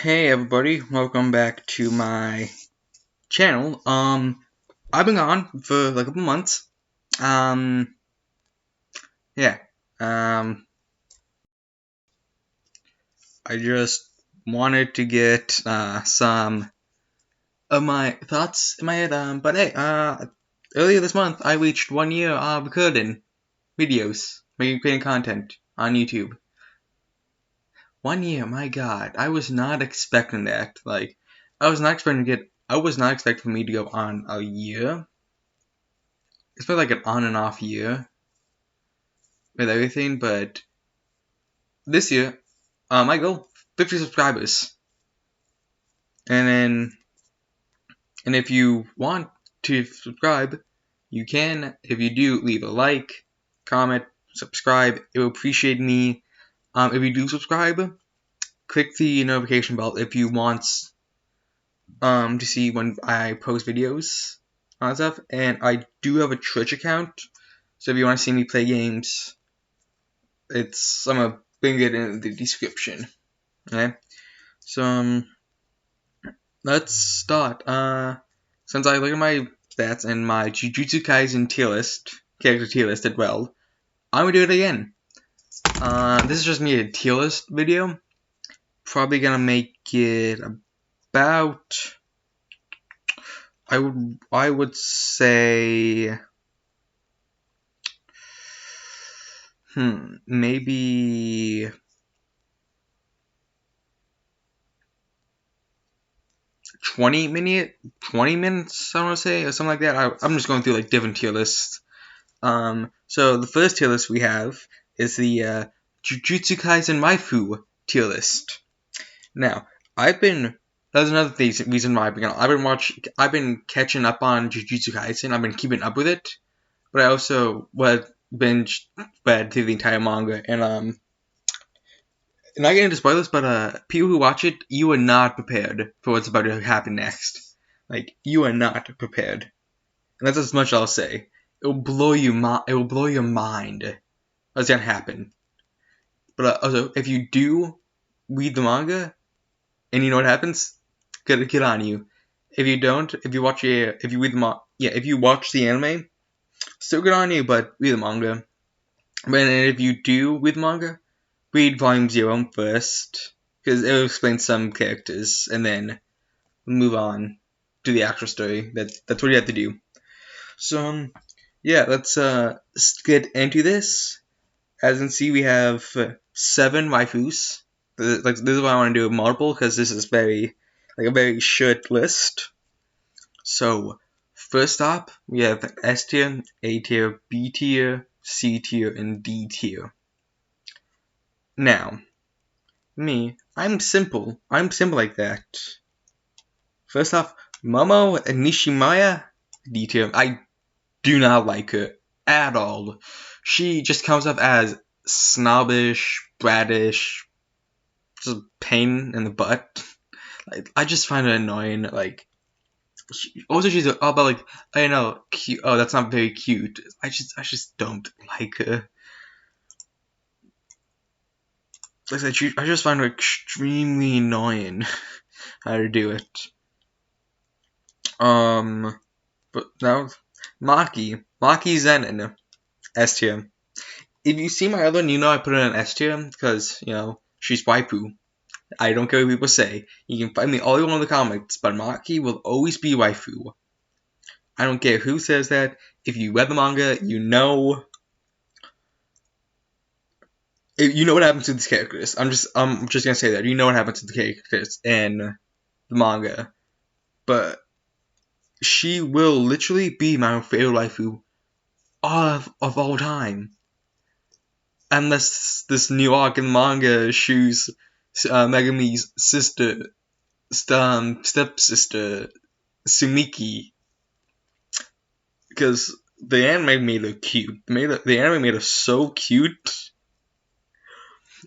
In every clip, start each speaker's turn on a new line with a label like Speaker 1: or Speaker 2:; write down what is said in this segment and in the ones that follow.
Speaker 1: Hey everybody, welcome back to my channel. I've been gone for like a couple months. Um, yeah. Um, I just wanted to get some of my thoughts in my head. But hey, earlier this month I reached 1 year of recording videos, creating content on YouTube. 1 year, my God, I was not expecting that. Like, I was not expecting for me to go on a year. It's been like an on and off year with everything, but this year, my goal 50 subscribers, and then if you want to subscribe, you can. If you do, leave a like, comment, subscribe. It will appreciate me. If you do subscribe, click the notification bell if you want to see when I post videos on stuff. And I do have a Twitch account, so if you want to see me play games, I'm gonna bring it in the description. Okay, so let's start. Since I look at my stats and my Jujutsu Kaisen character tier list as well, I'm gonna do it again. This is just me a tier list video. Probably gonna make it about, I would say, maybe 20 minutes, I want to say, or something like that. I'm just going through like different tier lists. So the first tier list we have is the Jujutsu Kaisen Waifu tier list. Now, that's another reason why I've been catching up on Jujutsu Kaisen. I've been keeping up with it, but I also read through the entire manga, and not getting into spoilers, but people who watch it, you are not prepared for what's about to happen next. Like, you are not prepared, and that's as much I'll say. It will blow you. It will blow your mind what's gonna happen. But also, if you do read the manga and you know what happens, get on you. If you don't, if you watch if you watch the anime, still good on you. But read the manga. But if you do read the manga, read volume 0 first, because it will explain some characters, and then move on to the actual story. That's what you have to do. So yeah, let's get into this. As you can see, we have 7 waifus. This is why I want to do multiple, because this is a very short list. So first up, we have S tier, A tier, B tier, C tier, and D tier. Now, I'm simple. I'm simple like that. First off, Momo Nishimaya, D tier. I do not like her at all. She just comes up as snobbish, bratish, just a pain in the butt. Like, I just find it annoying. Like, she's all about like, I don't know, cute. Oh, that's not very cute. I just don't like her. Like I said, I just find her extremely annoying. How to do it. But now Maki Zenin, S tier. If you see my other one, you know I put it in S tier because she's waifu. I don't care what people say. You can find me all you want in the comments, but Maki will always be waifu. I don't care who says that. If you read the manga, you know what happens to these characters. I'm just gonna say that you know what happens to the characters in the manga, but she will literally be my favorite waifu of all time. Unless this new arc in the manga shows Megami's stepsister, Sumiki, because the anime made her cute. The anime made her so cute,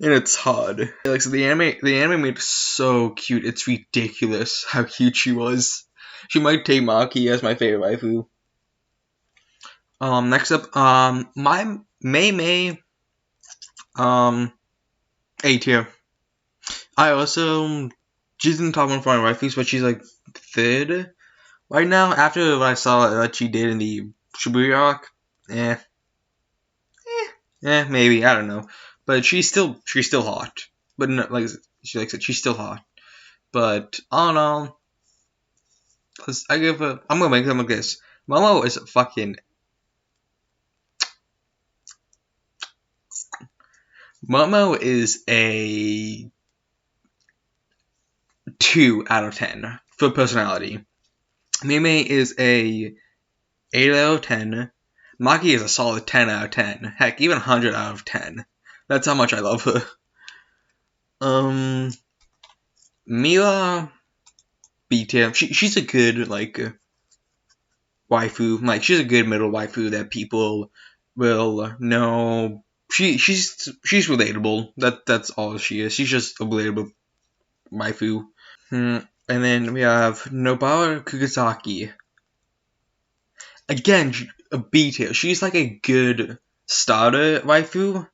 Speaker 1: and it's hard. Like, so the anime made her so cute. It's ridiculous how cute she was. She might take Maki as my favorite waifu. Next up, my Mei, A tier. I also she's in the top 1 for my waifus, but she's like 3rd right now. After what I saw that she did in the Shibuya arc, eh, maybe, I don't know. But she's still hot. But no, like she likes it, she's still hot. But all in all, I'm gonna make them like this. Momo is fucking. Momo is a 2 out of 10 for personality. Mime is a 8 out of 10. Maki is a solid 10 out of 10. Heck, even 100 out of 10. That's how much I love her. Mila B tier. She's a good like waifu. Like she's a good middle waifu that people will know. She's relatable. That's all she is. She's just a relatable waifu. And then we have Nobara Kugisaki. Again, a B tier. She's like a good starter waifu.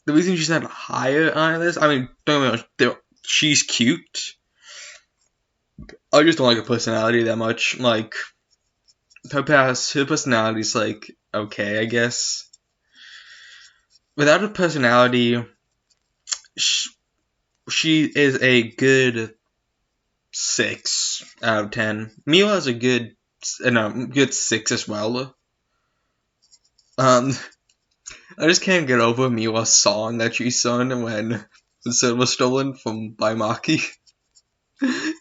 Speaker 1: The reason she's not higher on this, I mean, don't get me wrong, she's cute. I just don't like her personality that much. Like, her personality's like, okay, I guess. Without her personality, she is a good 6 out of 10. Mila is a good 6 as well. I just can't get over Mila's song that she sung when the sword was stolen by Maki.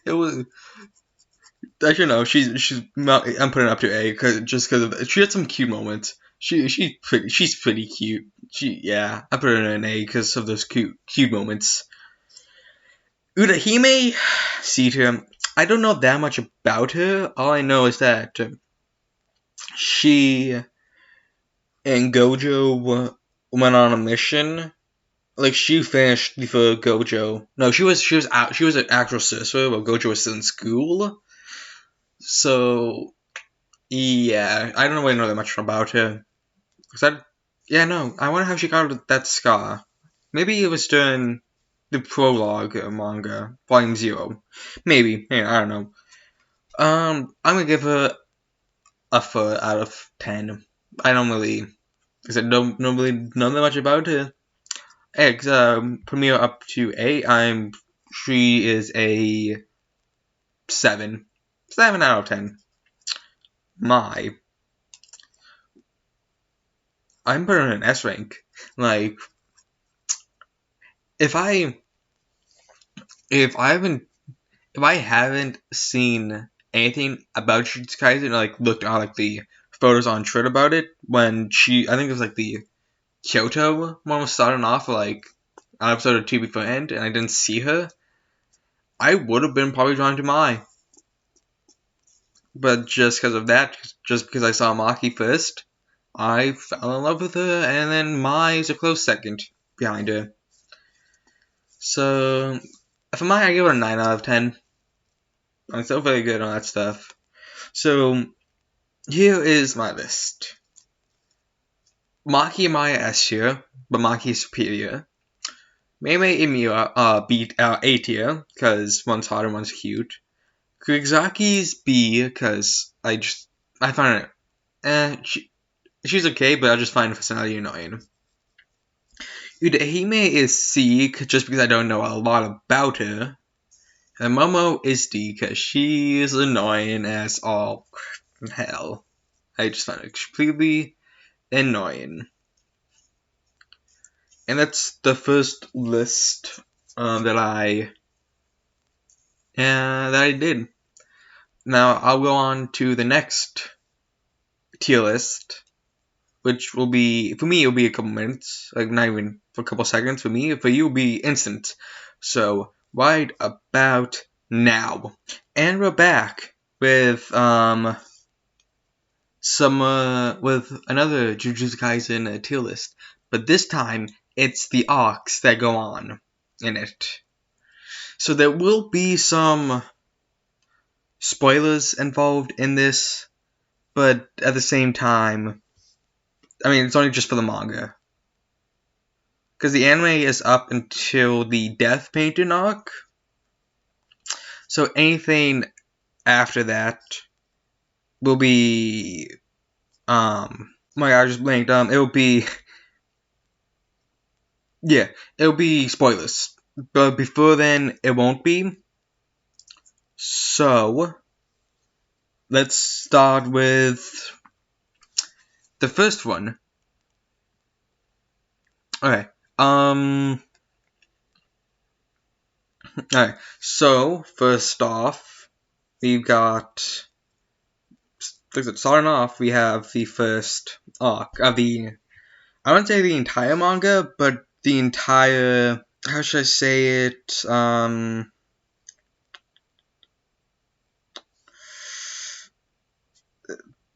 Speaker 1: It was. Actually, no. I'm putting it up to A because of that. She had some cute moments. She's pretty cute. I put her in A because of those cute moments. Urahime, C tier. I don't know that much about her. All I know is that she and Gojo went on a mission. Like she finished before Gojo. No, she was out. She was an actual sorcerer while Gojo was still in school. So yeah, I don't really know that much about her. I wonder how she got that scar. Maybe it was during the prologue manga, Volume 0. Maybe. Yeah, I don't know. I'm gonna give her a 4 out of 10. I don't really really know that much about her. Eggs, put me up to A. She is a 7. 7 out of 10. I'm putting her in S rank. Like, if I haven't seen anything about Jujutsu Kaisen, like looked at like the photos on Twitter about it, I think it was like the Kyoto one was starting off like an episode or 2 before end, and I didn't see her, I would have been probably drawn to Mai. But just because of that, just because I saw Maki first, I fell in love with her, and then Mai is a close second behind her. So, for Mai, I give her a 9 out of 10. I'm still very good on that stuff. So, here is my list. Maki and Mai are S tier, but Maki is superior. Mei and Miura beat A tier, because one's hot and one's cute. Kurizaki's B, because I find her, she's okay, but I just find her personality annoying. Urahime is C, just because I don't know a lot about her. And Momo is D, because she is annoying as all hell. I just find her completely annoying. And that's the first list that I did. Now I'll go on to the next tier list, which will be, for me, it'll be a couple minutes, like not even for a couple seconds for me. For you, it'll be instant. So right about now, and we're back with with another Jujutsu Kaisen tier list, but this time it's the arcs that go on in it. So there will be some spoilers involved in this, but at the same time, I mean, it's only just for the manga. Because the anime is up until the Death Painting arc. So anything after that will be my God, I just blanked. It'll be yeah, it'll be spoilers. But before then, it won't be. So let's start with the first one. Okay. Alright. So first off, we've got. Starting off, we have the first arc of the. I wouldn't say the entire manga, but the entire. How should I say it? The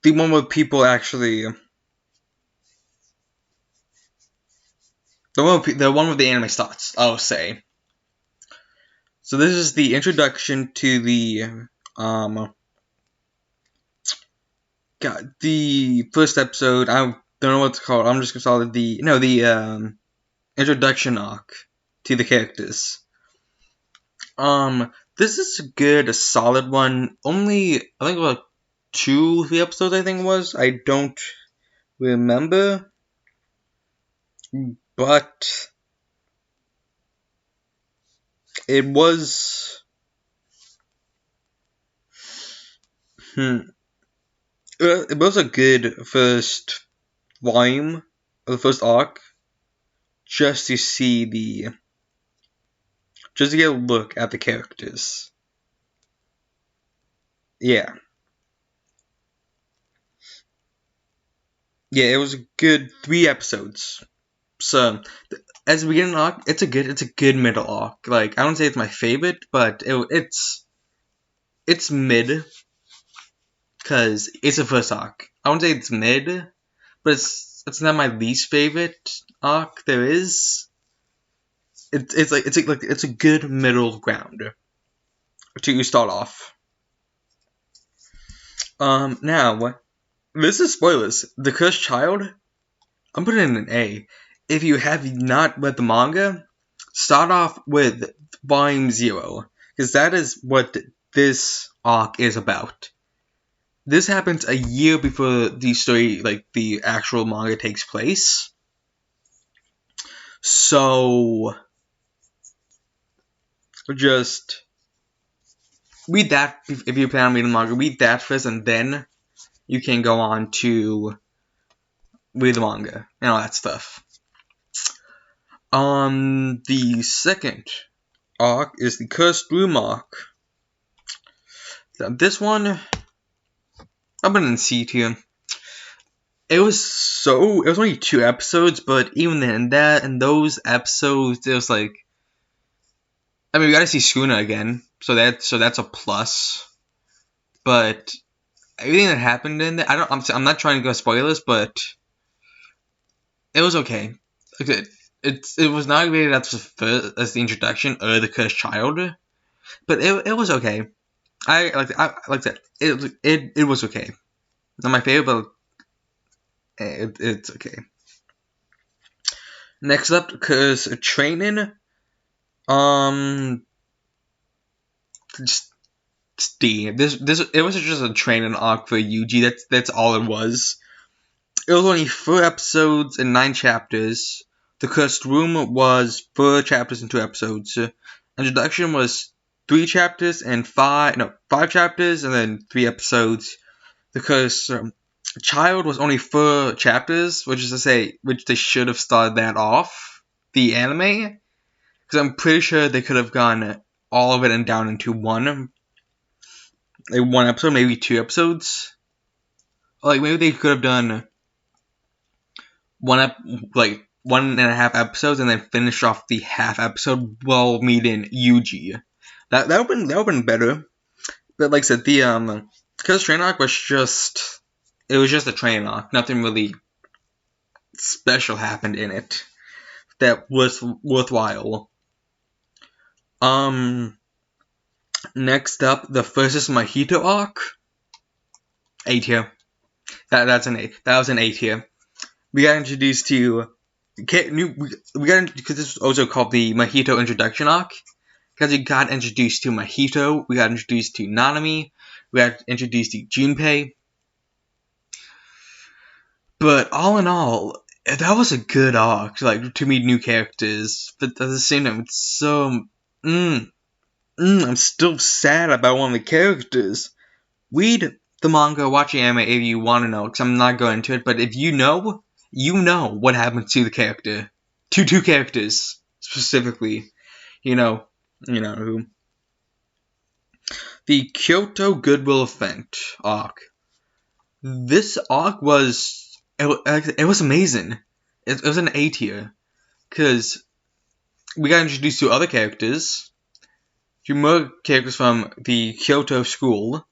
Speaker 1: one where people actually. The one with the anime starts, I'll say. So this is the introduction to the the first episode. I don't know what it's called. I'm just gonna call it the introduction arc to the characters. This is a solid one. Only I think about 2-3 episodes. I think it was. I don't remember, but it was. It was a good first volume, or the first arc, just to see just to get a look at the characters. Yeah. Yeah, it was a good 3 episodes. So, as a beginning arc, it's a good middle arc. Like, I don't say it's my favorite, but it's mid, because it's the first arc. I won't say it's mid, but it's not my least favorite arc there is. It's a good middle ground to start off. Now, this is spoilers. The Cursed Child, I'm putting in an A. If you have not read the manga, start off with Volume 0, because that is what this arc is about. This happens a year before the story, like the actual manga, takes place. So, just read that if you plan on reading the manga. Read that first, and then you can go on to read the manga and all that stuff. The second arc is the Cursed Room arc. This one, I'm in C tier. It was only 2 episodes, but even in those episodes, it was like, I mean, we got to see Skuna again, so that's a plus. But everything that happened in there, I'm not trying to go spoilers, but it was okay. It was not rated as the introduction or the Cursed Child, but it was okay. I like that. It was okay. Not my favorite, but it's okay. Next up, because training, just D. It was just a training arc for Yuji. That's all it was. It was only 4 episodes and 9 chapters. The Cursed Room was 4 chapters and 2 episodes. Introduction was 3 chapters and 5 chapters and then 3 episodes. The Cursed Child was only 4 chapters, which is to say, which they should have started that off, the anime, because I'm pretty sure they could have gone all of it and down into one episode, maybe 2 episodes. Like, maybe they could have done 1.5 episodes and then finish off the half episode while meeting Yuji. That would have been better. But like I said, the because train arc was just a train arc. Nothing really special happened in it that was worthwhile. Next up, the first is Mahito arc. A tier. That's an A. That was an A tier. We got introduced to we got, because this was also called the Mahito introduction arc. because we got introduced to Mahito, we got introduced to Nanami, we got introduced to Junpei. But all in all, that was a good arc, like, to meet new characters. But at the same time, it's so... I'm still sad about one of the characters. Read the manga, watch the anime if you want to know, because I'm not going into it. But if you know what happened to the character. To two characters, specifically. You know who. The Kyoto Goodwill Event arc. This arc was... It was amazing. It was an A tier. Because we got introduced to other characters. To more characters from the Kyoto School.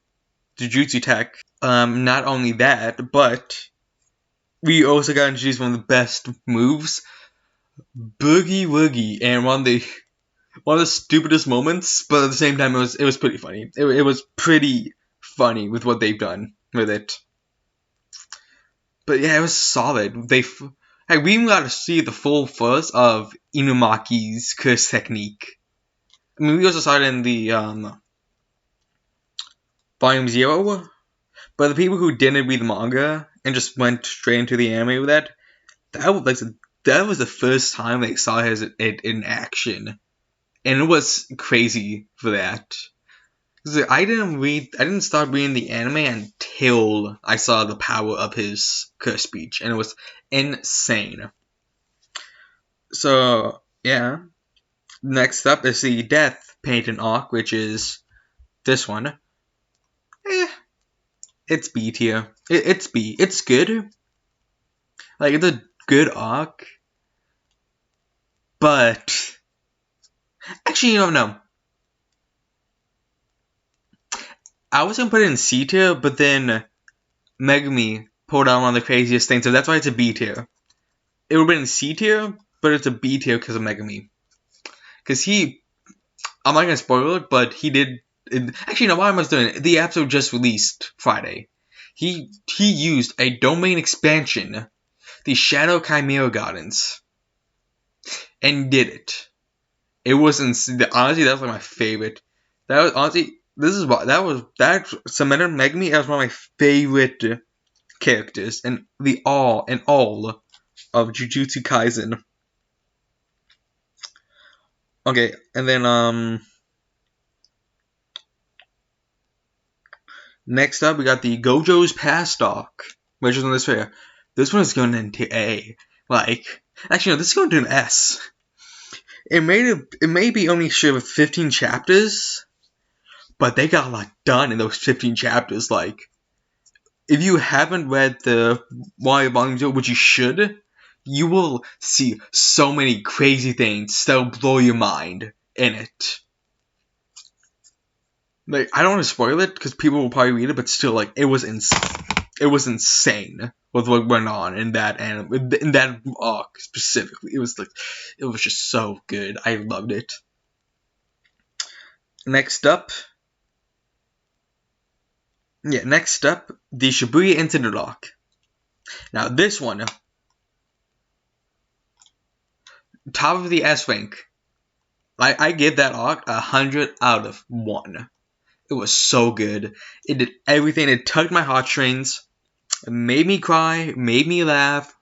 Speaker 1: Jujutsu Tech. Not only that, but we also got introduced one of the best moves. Boogie Woogie. And one of the stupidest moments, but at the same time it was pretty funny. It was pretty funny with what they've done with it. But yeah, it was solid. We even got to see the full force of Inumaki's curse technique. I mean, we also saw it in the Volume 0, but the people who didn't read the manga and just went straight into the anime with that was the first time they saw it in action. And it was crazy for that. I didn't start reading the anime until I saw the power of his curse speech, and it was insane. So, yeah. Next up is the Death Painting arc, which is this one. It's B tier. It's B. It's good. Like, it's a good arc. But... Actually, you don't know. I was gonna put it in C tier, but then Megumi pulled out one of the craziest things, so that's why it's a B tier. It would have been in C tier, but it's a B tier because of Megumi. Because I'm not gonna spoil it, but he did. Actually, no, why am I doing it? The episode just released Friday. He used a domain expansion, the Shadow Chimera Gardens, and did it. It was honestly, that was like my favorite. That was honestly. That cemented Megumi as one of my favorite characters in all of Jujutsu Kaisen. Okay, and then next up we got the Gojo's Past arc, which is on this fair. This one is going into A. Actually no, this is going to an S. It may be only shared with 15 chapters. But they got a lot done in those 15 chapters. Like, if you haven't read the Why Volume 0, which you should, you will see so many crazy things that'll blow your mind in it. Like, I don't want to spoil it because people will probably read it, but still, like, it was insane with what went on in that arc specifically. It was just so good. I loved it. Next up, the Shibuya Incident arc. Now this one, top of the S rank. I give that arc 100 out of 1. It was so good. It did everything. It tugged my heartstrings. It made me cry, made me laugh,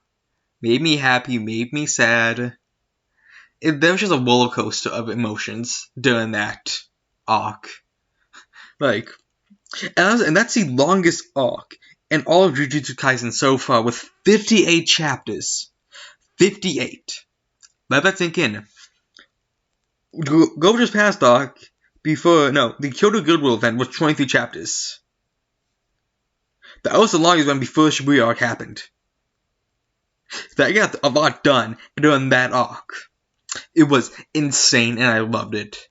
Speaker 1: made me happy, made me sad. There was just a roller coaster of emotions during that arc. And that's the longest arc in all of Jujutsu Kaisen so far, with 58 chapters. 58. Let that sink in. Gojo's Past arc, the Kyoto Goodwill event was 23 chapters. That was the longest one before Shibuya arc happened. That got a lot done during that arc. It was insane, and I loved it.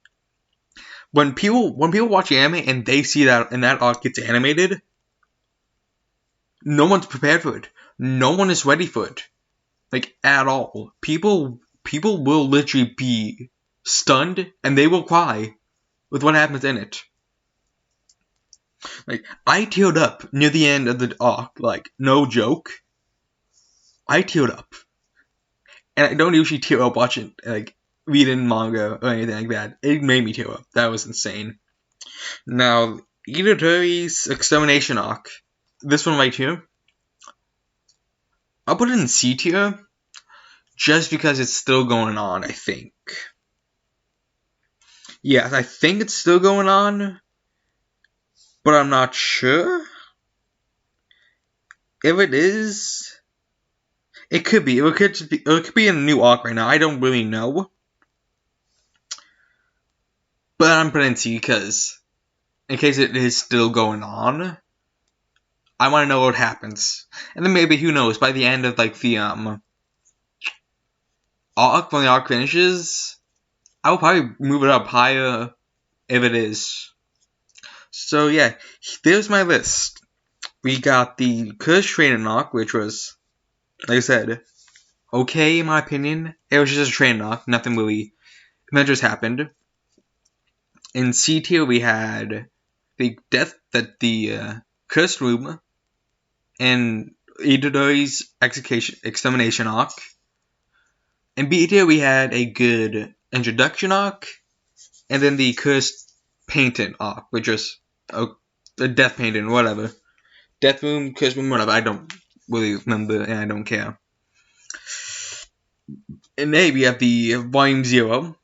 Speaker 1: When people watch anime and they see that and that arc gets animated, no one's prepared for it. No one is ready for it, like at all. People will literally be stunned and they will cry with what happens in it. Like, I teared up near the end of the arc. Like, no joke. I teared up, and I don't usually tear up watching like reading manga or anything like that. It made me tear up. That was insane. Now, Itadori's extermination arc. This one right here. I'll put it in C tier just because it's still going on, I think. Yes, I think it's still going on, but I'm not sure. If it is, it could be. It could be in a new arc right now. I don't really know. But I'm putting in C because, in case it is still going on, I want to know what happens. And then maybe, who knows, by the end of like the arc, when the arc finishes, I will probably move it up higher if it is. So yeah, there's my list. We got the Cursed Training arc, which was, like I said, okay in my opinion. It was just a training arc, nothing really adventures happened. In C tier we had the Cursed Room and Itadori's extermination arc. In B tier we had a good introduction arc, and then the Cursed Painting arc, which was a Death Painting, whatever. Death Room, Cursed Room, whatever. I don't really remember, and I don't care. In A, we have the Volume 0,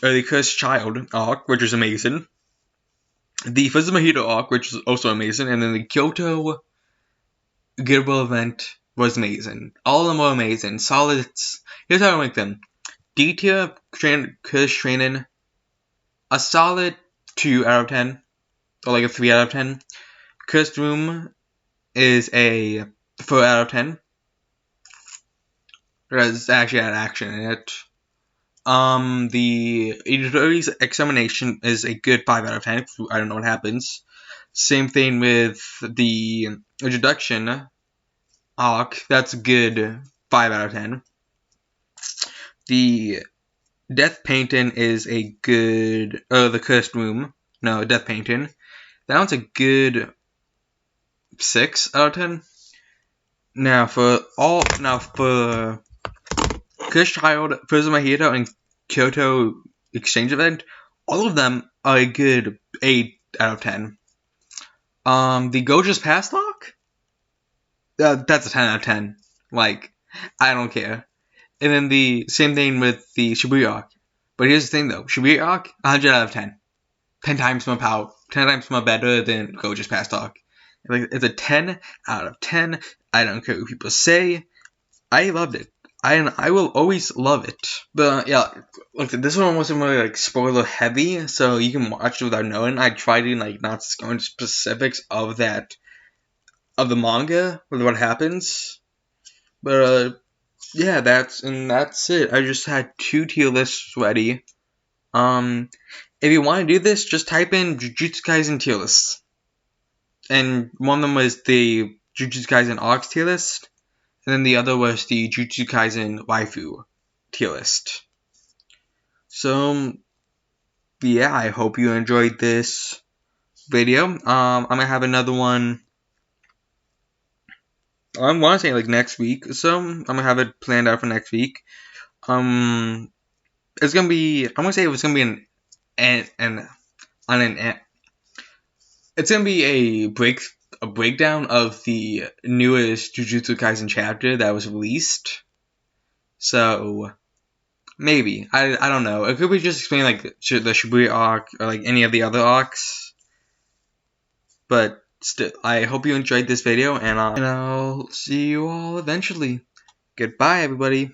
Speaker 1: or the Cursed Child arc, which is amazing. The Physical Mojito arc, which is also amazing. And then the Kyoto Goodwill event was amazing. All of them were amazing. Solid. Here's how I rank them. D tier, Cursed Training, a solid 2 out of 10. Or like a 3 out of 10. Cursed Room is a 4 out of 10. There's actually had action in it. The Itadori's examination is a good 5 out of 10. I don't know what happens. Same thing with the introduction arc. That's a good 5 out of 10. The Death Painting is a good... the Cursed Room. No, Death Painting. That one's a good 6 out of 10. Now for Cursed Child, Prison Mojito, and Kyoto Exchange Event, all of them are a good 8 out of 10. The Goja's Past arc? That's a 10 out of 10. Like, I don't care. And then the same thing with the Shibuya arc. But here's the thing though, Shibuya arc, 100 out of 10. 10 times more power, 10 times more better than Goja's Past arc. It's a 10 out of 10. I don't care what people say. I loved it. I will always love it. But yeah, look, this one wasn't really like spoiler heavy, so you can watch it without knowing. I tried to like not go into specifics of the manga with what happens. But yeah, that's it. I just had 2 tier lists ready. If you want to do this, just type in Jujutsu Kaisen tier lists. And one of them was the Jujutsu Kaisen Arcs tier list. And then the other was the Jujutsu Kaisen Waifu tier list. So, yeah, I hope you enjoyed this video. I'm going to have another one, I want to say like next week. So, I'm going to have it planned out for next week. It's going to be, I'm going to say it's going to be it's going to be a breakdown of the newest Jujutsu Kaisen chapter that was released. So, maybe. I don't know. It could be just explaining like the Shibuya arc or like any of the other arcs. But still, I hope you enjoyed this video, and I'll see you all eventually. Goodbye, everybody.